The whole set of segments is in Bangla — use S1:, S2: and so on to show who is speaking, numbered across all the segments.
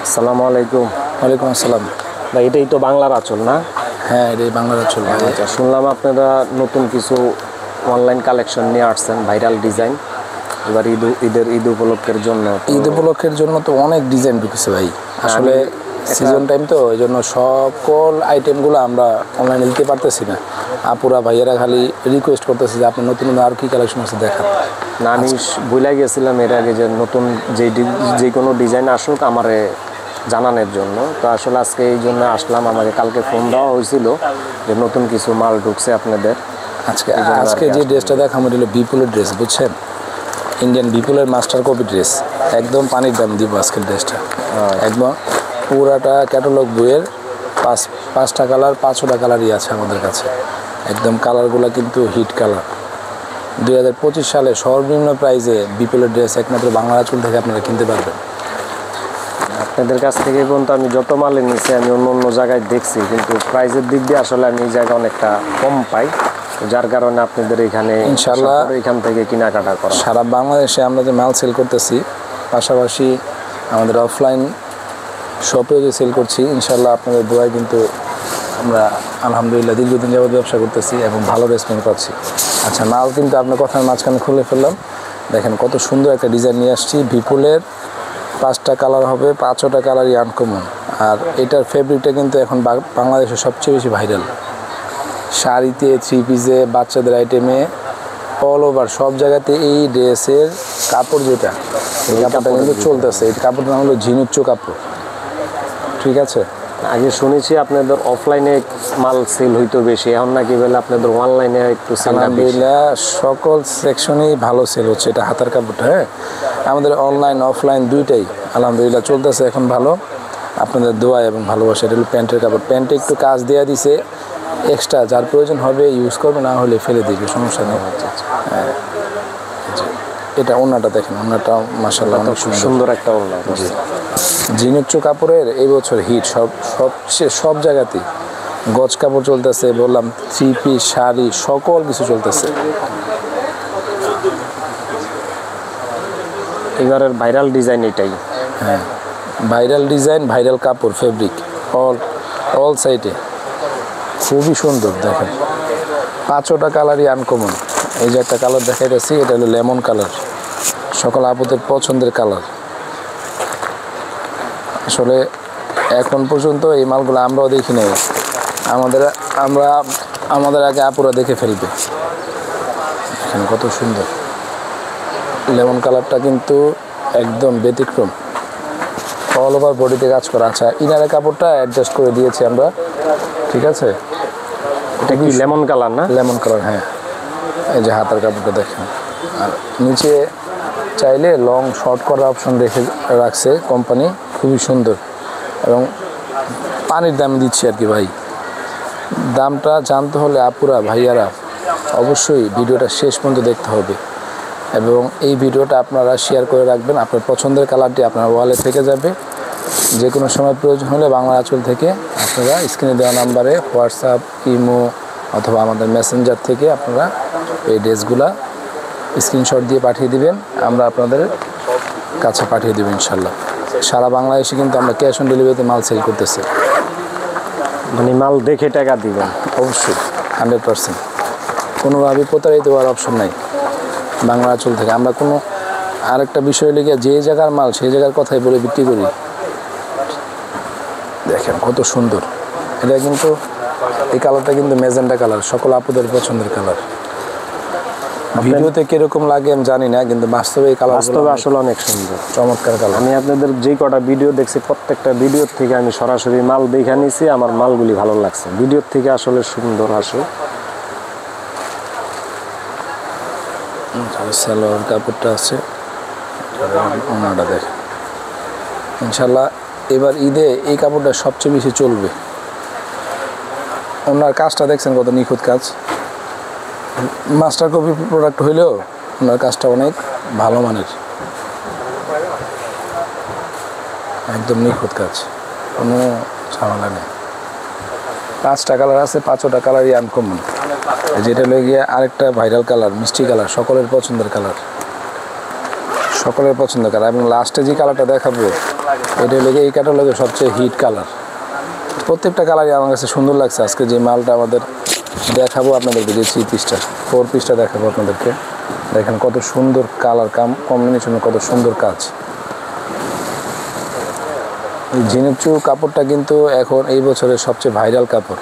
S1: আসসালামু আলাইকুম।
S2: ওয়ালাইকুম আসসালাম।
S1: ভাই এটাই তো বাংলার আঁচল না?
S2: হ্যাঁ, এটাই বাংলার আঁচল।
S1: আচ্ছা, শুনলাম আপনারা নতুন কিছু অনলাইন কালেকশন নিয়ে আসছেন, ভাইরাল ডিজাইন। এবার ঈদ উপলক্ষের জন্য
S2: তো অনেক ডিজাইন ঢুকেছে ভাই। আসলে সিজন টাইম তো, এই জন্য সকল আইটেমগুলো আমরা অনলাইনে দিতে পারতেছি না। আপুরা ভাইয়েরা খালি রিকোয়েস্ট করতেছে যে আপনি নতুন আর কি কালেকশন আছে দেখান।
S1: না, আমি ভুলে গেছিলাম এর আগে যে নতুন যে কোনো ডিজাইন আসুক আমারে জানানোর জন্য। তো আসলে আজকে এই জন্য আসলাম। আমাকে কালকে ফোন দেওয়া হয়েছিল যে নতুন কিছু মাল ঢুকছে আপনাদের।
S2: আজকে যে ড্রেসটা দেখাম এটা হলো বিপুলের ড্রেস, বুঝছেন? ইন্ডিয়ান বিপুলের মাস্টার কপি ড্রেস। একদম পানির দাম দিব আজকের ড্রেসটা। একদম পুরাটা ক্যাটালগ বইয়ের পাঁচটা কালার, 5টা কালারই আছে আমাদের কাছে। একদম কালারগুলো কিন্তু হিট কালার। 2025 সালে সর্বনিম্ন প্রাইসে বিপুলের ড্রেস একমাত্র বাংলার আঁচল থেকে আপনারা কিনতে পারবেন।
S1: আপনাদের কাছ থেকে পর্যন্ত আমি যত মালে নিয়েছি আমি অন্য জায়গায় দেখছি, কিন্তু প্রাইসের দিক দিয়ে আসলে আমি এই জায়গায় অনেকটা কম পাই, যার কারণে আপনাদের এখানে
S2: ইনশাআল্লাহ
S1: এখান থেকে কেনাকাটা করা।
S2: সারা বাংলাদেশে আমরা যে মাল সেল করতেছি, পাশাপাশি আমাদের অফলাইন শপেও যে সেল করছি, ইনশাআল্লাহ আপনাদের দোয়ায় কিন্তু আমরা আলহামদুলিল্লাহ দীর্ঘদিন যাবত ব্যবসা করতেছি এবং ভালো রেসপন্স পাচ্ছি। আচ্ছা, মাল কিন্তু আপনার কথার মাঝখানে খুলে ফেললাম। দেখেন কত সুন্দর একটা ডিজাইন নিয়ে আসছি। বিপুলের 5টা কালার হবে, 5টা কালারই আনকমন। আর এটার ফেব্রিকটা কিন্তু এখন বাংলাদেশে সবচেয়ে বেশি ভাইরাল। শাড়িতে, 3 পিসে, বাচ্চাদের আইটেমে, অল ওভার সব জায়গাতে এই ড্রেসের কাপড় যেটা, এই কাপড়টা কিন্তু চলতেছে। এই কাপড়টার নাম হলো ঝিনুচ্চো কাপড়। ঠিক আছে?
S1: আগে শুনেছি আপনাদের অফলাইনে মাল সেল হইতো বেশি, এখন নাকি বলে আপনাদের অনলাইনে একটু সেল।
S2: আলহামদুলিল্লাহ সকল সেকশনেই ভালো সেল হচ্ছে। এটা হাতার কাপড়টা, হ্যাঁ, আমাদের অনলাইন অফলাইন দুইটাই আলহামদুলিল্লাহ চলতেছে এখন ভালো, আপনাদের দোয়া এবং ভালোবাসা। এটা হলো প্যান্টের কাপড়। প্যান্টে একটু কাজ দেওয়া দিছে এক্সট্রা, যার প্রয়োজন হবে ইউজ করবে, না হলে ফেলে দিবে, সমস্যা নেই। হ্যাঁ, এটা ওড়নাটা দেখেন, ওড়নাটা মাশাআল্লাহ অনেক
S1: সুন্দর একটা ওড়না।
S2: ঝিনুচ্চো কাপড়ের এই বছর হিট সব জায়গাতেই। গজ কাপড় চলতেছে, বললাম 3 পিস, শাড়ি, সকল কিছু চলতেছে।
S1: এবারের ভাইরাল ডিজাইন এটাই।
S2: হ্যাঁ, ভাইরাল ডিজাইন, ভাইরাল কাপড়, ফেব্রিক অল সাইডে খুবই সুন্দর। দেখেন 5টা কালারই আনকমন। এই যে একটা কালার দেখাইতেছি, এটা হলো লেমন কালার, সকল আপুদের পছন্দের কালার। আসলে এখন পর্যন্ত এই মালগুলো আমরাও দেখি নাই, আমাদের আগে আপুরা দেখে ফেলবে। দেখেন কত সুন্দর লেমন কালারটা, কিন্তু একদম ব্যতিক্রম। অল ওভার বডিতে কাজ করা। আচ্ছা, ইনারের কাপড়টা অ্যাডজাস্ট করে দিয়েছি আমরা, ঠিক আছে?
S1: এটা কি লেমন কালার না?
S2: লেমন কালার, হ্যাঁ। এই যে হাতার কাপড়টা দেখেন। আর নিচে চাইলে লং শর্ট করার অপশন রাখছে কোম্পানি, খুবই সুন্দর। এবং পানির দাম দিচ্ছি আর কি ভাই। দামটা জানতে হলে আপুরা ভাইয়ারা অবশ্যই ভিডিওটা শেষ পর্যন্ত দেখতে হবে, এবং এই ভিডিওটা আপনারা শেয়ার করে রাখবেন। আপনার পছন্দের কালারটি আপনার ওয়ালে থেকে যাবে। যে কোনো সময় প্রয়োজন হলে বাংলা আঁচল থেকে আপনারা স্ক্রিনে দেওয়া নাম্বারে হোয়াটসঅ্যাপ, ইমো অথবা আমাদের মেসেঞ্জার থেকে আপনারা এই ড্রেসগুলা স্ক্রিনশট দিয়ে পাঠিয়ে দিবেন, আমরা আপনাদের কাছে পাঠিয়ে দেবো ইনশাল্লাহ। সারা বাংলাদেশে কিন্তু আমরা ক্যাশ অন ডেলিভারিতে মাল সেল করতেছি।
S1: মানে মাল দেখে টাকা দিবেন?
S2: অবশ্যই, 100%। কোনোভাবে প্রতারিত হওয়ার অপশন নাই বাংলা আঁচল থেকে। আমরা কোনো আরেকটা বিষয় লেগে যে জায়গার মাল সেই জায়গার কথাই বলে বিক্রি করি। দেখেন কত সুন্দর এটা, কিন্তু এই কালারটা কিন্তু ম্যাজেন্টা কালার, সকল আপুদের পছন্দের কালার। ভিডিওতে কিরকম লাগে আমি জানি না, কিন্তু বাস্তবে এই কালার
S1: আসলে অনেক সুন্দর,
S2: চমৎকার কালার।
S1: আমি আপনাদের যে কটা ভিডিও দেখছি প্রত্যেকটা ভিডিওর থেকে আমি সরাসরি মাল দেখে নিয়েছি, আমার মালগুলি ভালো লাগছে, ভিডিওর থেকে আসলে সুন্দর আসে।
S2: সালোয়ার কাপড়টা আছে, ওনাটা দেখেন। ইনশাল্লাহ এবার ঈদে এই কাপড়টা সবচেয়ে বেশি চলবে। ওনার কাজটা দেখছেন কত নিখুঁত কাজ। মাস্টার কপি প্রোডাক্ট হইলেও ওনার কাজটা অনেক ভালো মানের, একদম নিখুঁত কাজ, কোনো ঝামেলা নেই। 5টা কালার আছে, 5টা কালারই আনকমন। যেটা হয়ে গিয়ে আরেকটা ভাইরাল কালার, মিষ্টি কালার, সকলের পছন্দের কালার। সকলের পছন্দ কালার। এবং লাস্টে যে কালারটা দেখাবো এটা হলো এই ক্যাটালগের সবচেয়ে হিট কালার। প্রত্যেকটা কালারই আমার কাছে সুন্দর লাগছে। আজকে যে মালটা আমাদের দেখাবো আপনাদেরকে, যে 3 পিসটা 4 পিসটা দেখাবো আপনাদেরকে, দেখেন কত সুন্দর কালার কম্বিনেশনে, কত সুন্দর কাজ। এই ঝিনুকচু কাপড়টা কিন্তু এখন এই বছরের সবচেয়ে ভাইরাল কাপড়,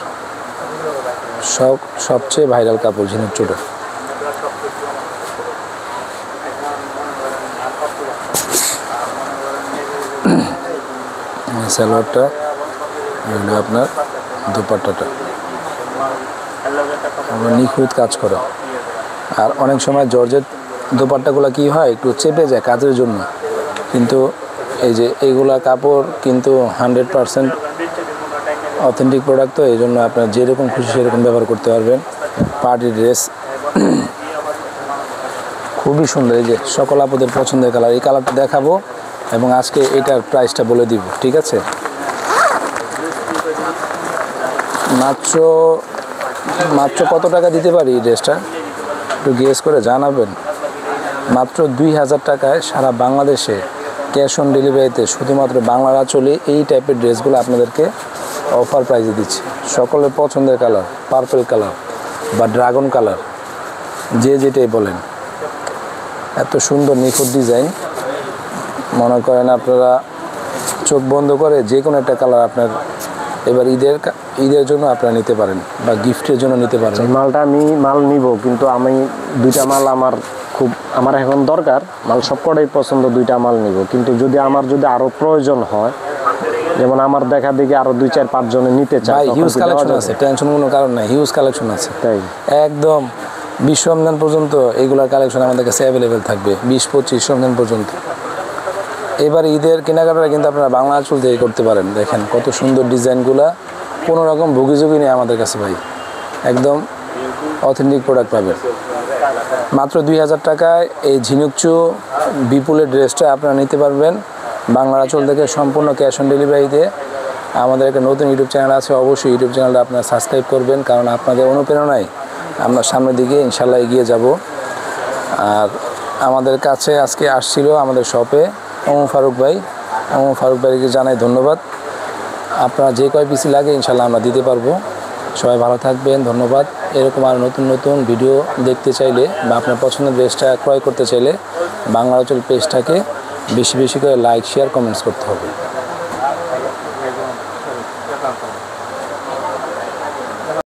S2: সবচেয়ে ভাইরাল কাপড় ঝিনুকচুটা। সালোয়ারটা এগুলো আপনার দুপাট্টাটা আমরা নিখুঁত কাজ করা। আর অনেক সময় জর্জেট দোপাট্টাগুলো কি হয় একটু চেপে যায় কাজের জন্য, কিন্তু এই যে এইগুলা কাপড় কিন্তু 100% অথেন্টিক প্রোডাক্ট, তো এই জন্য আপনার যেরকম খুশি সেরকম ব্যবহার করতে পারবেন। পার্টি ড্রেস খুবই সুন্দর। এই যে সকল আপনাদের পছন্দের কালার, এই কালারটা দেখাবো এবং আজকে এটার প্রাইসটা বলে দিব, ঠিক আছে? মাত্র কত টাকা দিতে পারি এই ড্রেসটা একটু গেস করে জানাবেন। মাত্র 2000 টাকায় সারা বাংলাদেশে ক্যাশ অন ডেলিভারিতে শুধুমাত্র বাংলার আঁচলে এই টাইপের ড্রেসগুলো আপনাদেরকে অফার প্রাইসে দিচ্ছি। সকলের পছন্দের কালার, পার্পল কালার বা ড্রাগন কালার, যে যেটাই বলেন, এত সুন্দর নিখুঁত ডিজাইন। মনে করেন আপনারা চোখ বন্ধ করে যে কোনো একটা কালার আপনার এবার ঈদের জন্য আপনারা নিতে পারেন বা গিফটের জন্য নিতে পারেন।
S1: মালটা আমি নিব, কিন্তু আমি 2টা মাল আমার এখন দরকার। মাল সবকটাই পছন্দ, 2টা মাল নিব। কিন্তু যদি আরো প্রয়োজন হয়, যেমন আমার দেখা দেখি আরো 2-4-5 জনে নিতে চায়,
S2: ভাই হিউজ কালেকশন আছে, টেনশন কোনো কারণ নাই, হিউজ কালেকশন আছে।
S1: তাই
S2: একদম 20 রমজান পর্যন্ত এইগুলার কালেকশন আমাদের কাছে অ্যাভেলেবেল থাকবে, 20-25 রমজান পর্যন্ত। এবার ঈদের কেনাকাটা কিন্তু আপনারা বাংলা আঁচল থেকে করতে পারেন। দেখেন কত সুন্দর ডিজাইনগুলা, কোনো রকম ভুগিঝুঁকি নেই আমাদের কাছে ভাই, একদম অথেন্টিক প্রোডাক্ট পাবেন। মাত্র 2000 টাকায় এই ঝিনুকচু বিপুলের ড্রেসটা আপনারা নিতে পারবেন বাংলা আঁচল থেকে, সম্পূর্ণ ক্যাশ অন ডেলিভারিতে। আমাদের একটা নতুন ইউটিউব চ্যানেল আছে, অবশ্যই ইউটিউব চ্যানেলটা আপনারা সাবস্ক্রাইব করবেন, কারণ আপনাদের অনুপ্রেরণায় আমরা সামনের দিকে ইনশাল্লাহ এগিয়ে যাব। আর আমাদের কাছে আজকে আসছিল আমাদের শপে ওমর ফারুক ভাইকে জানাই ধন্যবাদ। আপনারা যে কয় পিসি লাগে ইনশাল্লাহ আমরা দিতে পারবো। সবাই ভালো থাকবেন, ধন্যবাদ। এরকম আর নতুন ভিডিও দেখতে চাইলে বা আপনার পছন্দের ড্রেসটা ক্রয় করতে চাইলে বাংলা আঁচল পেজটাকে বেশি করে লাইক, শেয়ার, কমেন্টস করতে হবে।